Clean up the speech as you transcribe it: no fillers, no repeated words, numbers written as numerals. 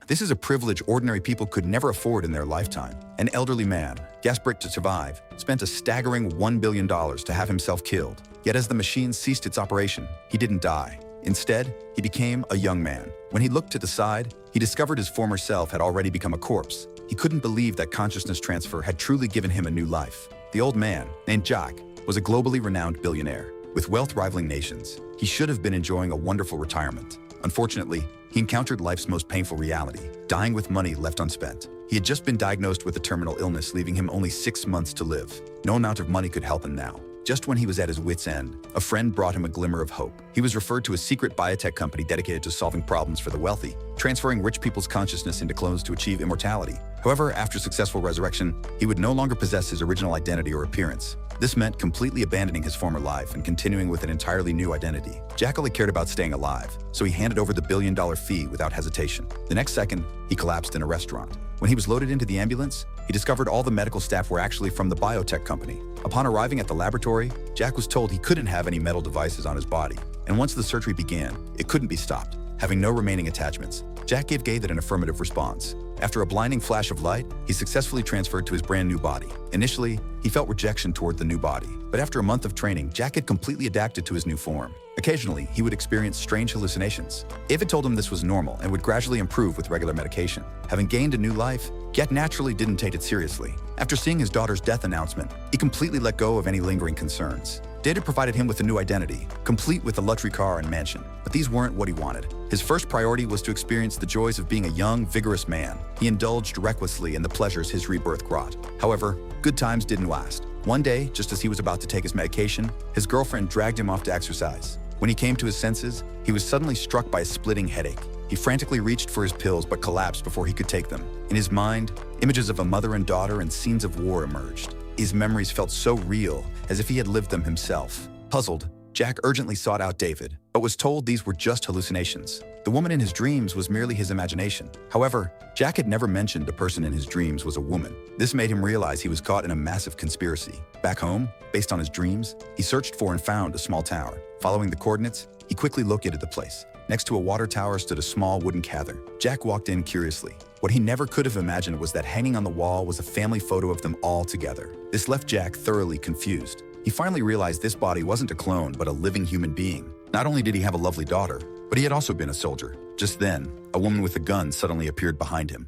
This is a privilege ordinary people could never afford in their lifetime. An elderly man, desperate to survive, spent a staggering $1 billion to have himself killed. Yet as the machine ceased its operation, he didn't die. Instead, he became a young man. When he looked to the side, he discovered his former self had already become a corpse. He couldn't believe that consciousness transfer had truly given him a new life. The old man, named Jack, was a globally renowned billionaire. With wealth rivaling nations, he should have been enjoying a wonderful retirement. Unfortunately, he encountered life's most painful reality, dying with money left unspent. He had just been diagnosed with a terminal illness, leaving him only 6 months to live. No amount of money could help him now. Just when he was at his wit's end, a friend brought him a glimmer of hope. He was referred to a secret biotech company dedicated to solving problems for the wealthy, transferring rich people's consciousness into clones to achieve immortality. However, after successful resurrection, he would no longer possess his original identity or appearance. This meant completely abandoning his former life and continuing with an entirely new identity. Jack only cared about staying alive, so he handed over the billion-dollar fee without hesitation. The next second, he collapsed in a restaurant. When he was loaded into the ambulance, he discovered all the medical staff were actually from the biotech company. Upon arriving at the laboratory, Jack was told he couldn't have any metal devices on his body. And once the surgery began, it couldn't be stopped. Having no remaining attachments, Jack gave Gated an affirmative response. After a blinding flash of light, he successfully transferred to his brand new body. Initially, he felt rejection toward the new body, but after a month of training, Jack had completely adapted to his new form. Occasionally, he would experience strange hallucinations. Ava told him this was normal and would gradually improve with regular medication. Having gained a new life, Jack naturally didn't take it seriously. After seeing his daughter's death announcement, he completely let go of any lingering concerns. Data provided him with a new identity, complete with a luxury car and mansion. But these weren't what he wanted. His first priority was to experience the joys of being a young, vigorous man. He indulged recklessly in the pleasures his rebirth brought. However, good times didn't last. One day, just as he was about to take his medication, his girlfriend dragged him off to exercise. When he came to his senses, he was suddenly struck by a splitting headache. He frantically reached for his pills but collapsed before he could take them. In his mind, images of a mother and daughter and scenes of war emerged. His memories felt so real, as if he had lived them himself. Puzzled, Jack urgently sought out David, but was told these were just hallucinations. The woman in his dreams was merely his imagination. However, Jack had never mentioned a person in his dreams was a woman. This made him realize he was caught in a massive conspiracy. Back home, based on his dreams, he searched for and found a small tower. Following the coordinates, he quickly located the place. Next to a water tower stood a small wooden cabin. Jack walked in curiously. What he never could have imagined was that hanging on the wall was a family photo of them all together. This left Jack thoroughly confused. He finally realized this body wasn't a clone, but a living human being. Not only did he have a lovely daughter, but he had also been a soldier. Just then, a woman with a gun suddenly appeared behind him.